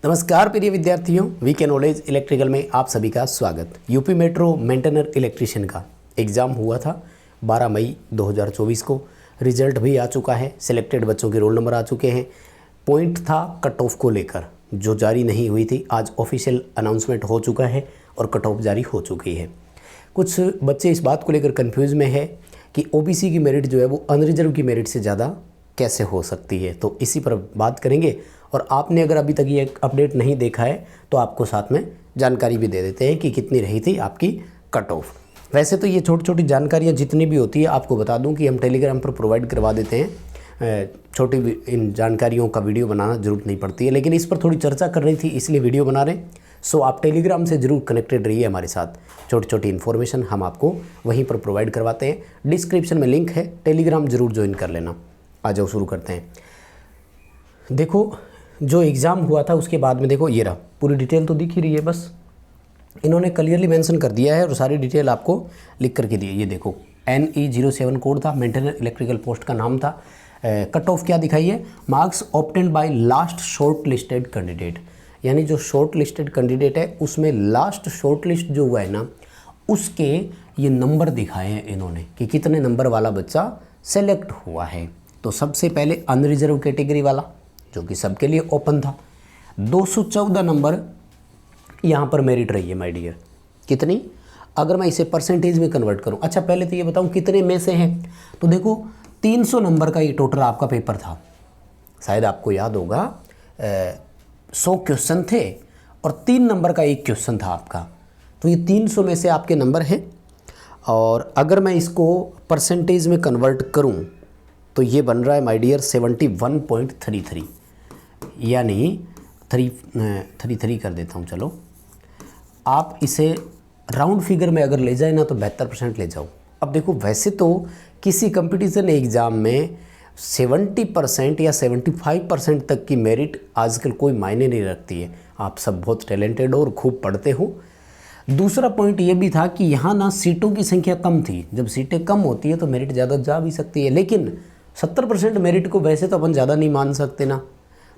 नमस्कार प्रिय विद्यार्थियों, वीके नॉलेज इलेक्ट्रिकल में आप सभी का स्वागत। यूपी मेट्रो मेंटेनर इलेक्ट्रीशियन का एग्ज़ाम हुआ था 12 मई 2024 को। रिजल्ट भी आ चुका है, सिलेक्टेड बच्चों के रोल नंबर आ चुके हैं। पॉइंट था कट ऑफ को लेकर जो जारी नहीं हुई थी, आज ऑफिशियल अनाउंसमेंट हो चुका है और कट ऑफ जारी हो चुकी है। कुछ बच्चे इस बात को लेकर कन्फ्यूज़ में है कि ओबीसी की मेरिट जो है वो अनरिजर्व की मेरिट से ज़्यादा कैसे हो सकती है, तो इसी पर बात करेंगे। और आपने अगर अभी तक ये अपडेट नहीं देखा है तो आपको साथ में जानकारी भी दे देते हैं कि कितनी रही थी आपकी कट ऑफ। वैसे तो ये छोटी छोटी जानकारियाँ जितनी भी होती है आपको बता दूं कि हम टेलीग्राम पर प्रोवाइड करवा देते हैं। छोटी इन जानकारियों का वीडियो बनाना ज़रूरत नहीं पड़ती है, लेकिन इस पर थोड़ी चर्चा कर रही थी इसलिए वीडियो बना रहे हैं। सो आप टेलीग्राम से ज़रूर कनेक्टेड रहिए हमारे साथ। छोटी छोटी इन्फॉर्मेशन हम आपको वहीं पर प्रोवाइड करवाते हैं। डिस्क्रिप्शन में लिंक है, टेलीग्राम ज़रूर ज्वाइन कर लेना। आ जाओ शुरू करते हैं। देखो जो एग्ज़ाम हुआ था उसके बाद में देखो ये रहा, पूरी डिटेल तो दिख ही रही है, बस इन्होंने क्लियरली मेंशन कर दिया है और सारी डिटेल आपको लिख करके दी है। ये देखो NE07 कोड था, मेंटेनर इलेक्ट्रिकल पोस्ट का नाम था। कट ऑफ क्या दिखाई है, marks obtained by last short listed candidate, यानी जो शॉर्ट लिस्टेड कैंडिडेट है उसमें लास्ट शॉर्ट लिस्ट जो हुआ है ना, उसके ये नंबर दिखाए हैं इन्होंने कि कितने नंबर वाला बच्चा सेलेक्ट हुआ है। तो सबसे पहले अनरिजर्व कैटेगरी वाला जो कि सबके लिए ओपन था, 214 नंबर यहाँ पर मेरिट रही है माय डियर। कितनी, अगर मैं इसे परसेंटेज में कन्वर्ट करूँ, अच्छा पहले तो ये बताऊँ कितने में से हैं। तो देखो 300 नंबर का ये टोटल आपका पेपर था, शायद आपको याद होगा 100 क्वेश्चन थे और 3 नंबर का एक क्वेश्चन था आपका। तो ये 300 में से आपके नंबर हैं। और अगर मैं इसको परसेंटेज में कन्वर्ट करूँ तो ये बन रहा है माय डियर 71.33, यानी 33 कर देता हूँ। चलो आप इसे राउंड फिगर में अगर ले जाए ना तो 72% ले जाओ। अब देखो वैसे तो किसी कंपटीशन एग्ज़ाम में 70% या 75% तक की मेरिट आजकल कोई मायने नहीं रखती है। आप सब बहुत टैलेंटेड हो और खूब पढ़ते हो। दूसरा पॉइंट ये भी था कि यहाँ ना सीटों की संख्या कम थी। जब सीटें कम होती है तो मेरिट ज़्यादा जा भी सकती है, लेकिन 70% मेरिट को वैसे तो अपन ज़्यादा नहीं मान सकते ना।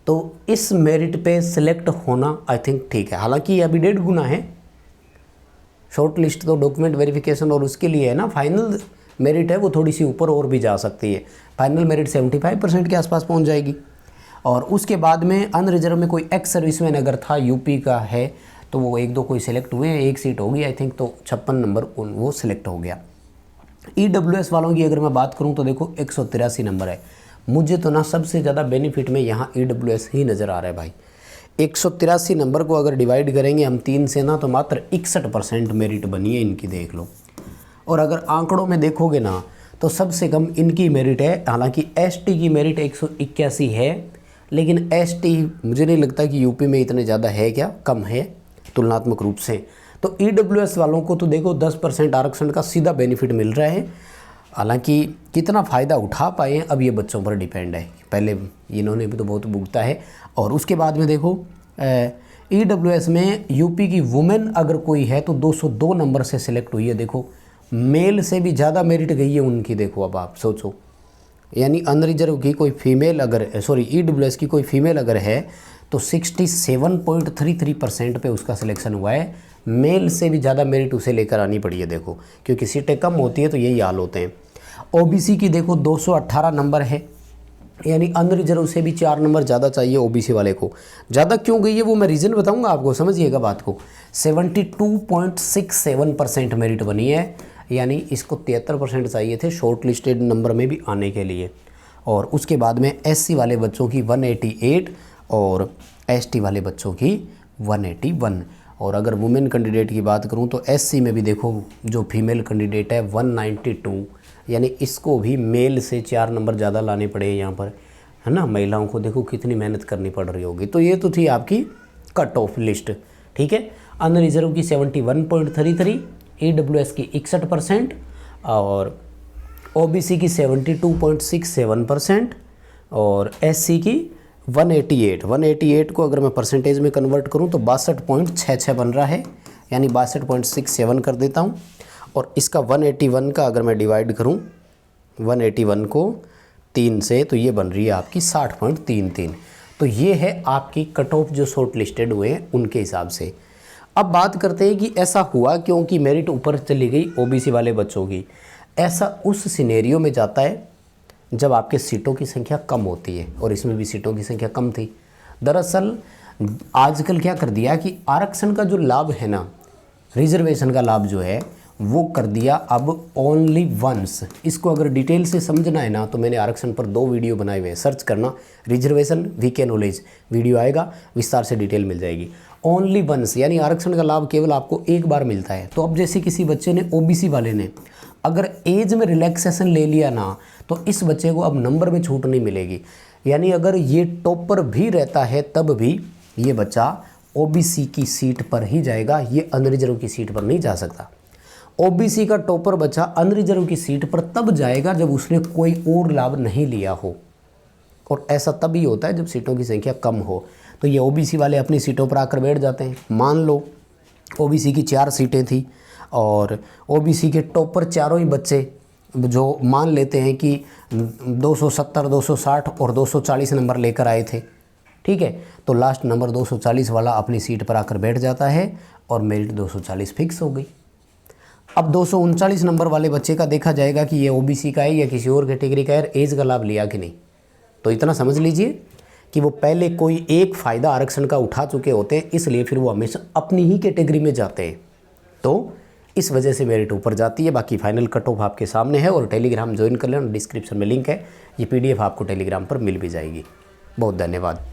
तो इस मेरिट पे सिलेक्ट होना आई थिंक ठीक है। हालांकि अभी 1.5 गुना है, शॉर्ट लिस्ट तो डॉक्यूमेंट वेरिफिकेशन और उसके लिए है ना, फाइनल मेरिट है वो थोड़ी सी ऊपर और भी जा सकती है। फाइनल मेरिट 75% के आसपास पहुंच जाएगी। और उसके बाद में अनरिजर्व में कोई एक्स सर्विसमैन अगर था, यूपी का है, तो वो 1-2 कोई सिलेक्ट हुए हैं, एक सीट होगी आई थिंक, तो 56 नंबर वो सिलेक्ट हो गया। EWS वालों की अगर मैं बात करूं तो देखो 183 नंबर है। मुझे तो ना सबसे ज़्यादा बेनिफिट में यहाँ EWS ही नज़र आ रहा है भाई। 183 नंबर को अगर डिवाइड करेंगे हम 3 से ना, तो मात्र 61% मेरिट बनी है इनकी, देख लो। और अगर आंकड़ों में देखोगे ना तो सबसे कम इनकी मेरिट है। हालांकि ST की मेरिट 181 है, लेकिन ST मुझे नहीं लगता कि यूपी में इतने ज़्यादा है, क्या कम है तुलनात्मक रूप से। तो EWS वालों को तो देखो 10% आरक्षण का सीधा बेनिफिट मिल रहा है। हालांकि कितना फ़ायदा उठा पाए अब ये बच्चों पर डिपेंड है। पहले इन्होंने भी तो बहुत भुगता है। और उसके बाद में देखो EWS में यूपी की वुमेन अगर कोई है तो 202 नंबर से सिलेक्ट हुई है। देखो मेल से भी ज़्यादा मेरिट गई है उनकी। देखो अब आप सोचो, यानी अनरिजर्व की कोई फीमेल अगर EWS की कोई फीमेल अगर है तो 67.33% पे उसका सिलेक्शन हुआ है। मेल से भी ज़्यादा मेरिट उसे लेकर आनी पड़ी है। देखो क्योंकि सीटें कम होती है तो यही हाल होते हैं। OBC की देखो 218 नंबर है, यानी अनरिजर्व से भी 4 नंबर ज़्यादा चाहिए OBC वाले को। ज़्यादा क्यों गई है वो मैं रीज़न बताऊंगा आपको, समझिएगा बात को। 72.67% मेरिट बनी है, यानी इसको 73% चाहिए थे शॉर्ट लिस्टेड नंबर में भी आने के लिए। और उसके बाद में SC वाले बच्चों की 188 और ST वाले बच्चों की 181। और अगर वुमेन कैंडिडेट की बात करूं तो SC में भी देखो जो फीमेल कैंडिडेट है 192, यानी इसको भी मेल से 4 नंबर ज़्यादा लाने पड़े यहाँ पर, है ना। महिलाओं को देखो कितनी मेहनत करनी पड़ रही होगी। तो ये तो थी आपकी कट ऑफ लिस्ट, ठीक है। अनरिजर्व की 71.33, EWS की 61% और OBC की 72.67% और SC की 188 को अगर मैं परसेंटेज में कन्वर्ट करूं तो 62.66 बन रहा है, यानी 62.67 कर देता हूं। और इसका 181 का अगर मैं डिवाइड करूं 181 को 3 से, तो ये बन रही है आपकी 60.33। तो ये है आपकी कट ऑफ जो शॉर्ट लिस्टेड हुए हैं उनके हिसाब से। अब बात करते हैं कि ऐसा हुआ क्योंकि मेरिट ऊपर चली गई ओबीसी वाले बच्चों की। ऐसा उस सिनेरियो में जाता है जब आपके सीटों की संख्या कम होती है, और इसमें भी सीटों की संख्या कम थी। दरअसल आजकल क्या कर दिया कि आरक्षण का जो लाभ है ना, रिजर्वेशन का लाभ जो है वो कर दिया अब ओनली वंस। इसको अगर डिटेल से समझना है ना तो मैंने आरक्षण पर 2 वीडियो बनाए हुए हैं, सर्च करना रिजर्वेशन वीके नॉलेज, वीडियो आएगा, विस्तार से डिटेल मिल जाएगी। ओनली वंस यानी आरक्षण का लाभ केवल आपको एक बार मिलता है। तो अब जैसे किसी बच्चे ने, ओबीसी वाले ने अगर एज में रिलैक्सेशन ले लिया ना, तो इस बच्चे को अब नंबर में छूट नहीं मिलेगी। यानी अगर ये टॉपर भी रहता है तब भी ये बच्चा ओबीसी की सीट पर ही जाएगा, ये अनरिजर्व की सीट पर नहीं जा सकता। ओबीसी का टॉपर बच्चा अनरिजर्व की सीट पर तब जाएगा जब उसने कोई और लाभ नहीं लिया हो, और ऐसा तभी होता है जब सीटों की संख्या कम हो। तो ये ओबीसी वाले अपनी सीटों पर आकर बैठ जाते हैं। मान लो ओबीसी की 4 सीटें थी और ओबीसी के टॉपर चारों ही बच्चे जो मान लेते हैं कि 270, 260 और 240 नंबर लेकर आए थे, ठीक है, तो लास्ट नंबर 240 वाला अपनी सीट पर आकर बैठ जाता है और मेरिट 240 फिक्स हो गई। अब 239 नंबर वाले बच्चे का देखा जाएगा कि ये ओबीसी का है या किसी और कैटेगरी का है, एज का लाभ लिया कि नहीं। तो इतना समझ लीजिए कि वो पहले कोई एक फ़ायदा आरक्षण का उठा चुके होते हैं, इसलिए फिर वो हमेशा अपनी ही कैटेगरी में जाते हैं। तो इस वजह से मेरिट ऊपर जाती है। बाकी फाइनल कट ऑफ आपके सामने है, और टेलीग्राम ज्वाइन कर लेना, डिस्क्रिप्शन में लिंक है, ये PDF आपको टेलीग्राम पर मिल भी जाएगी। बहुत धन्यवाद।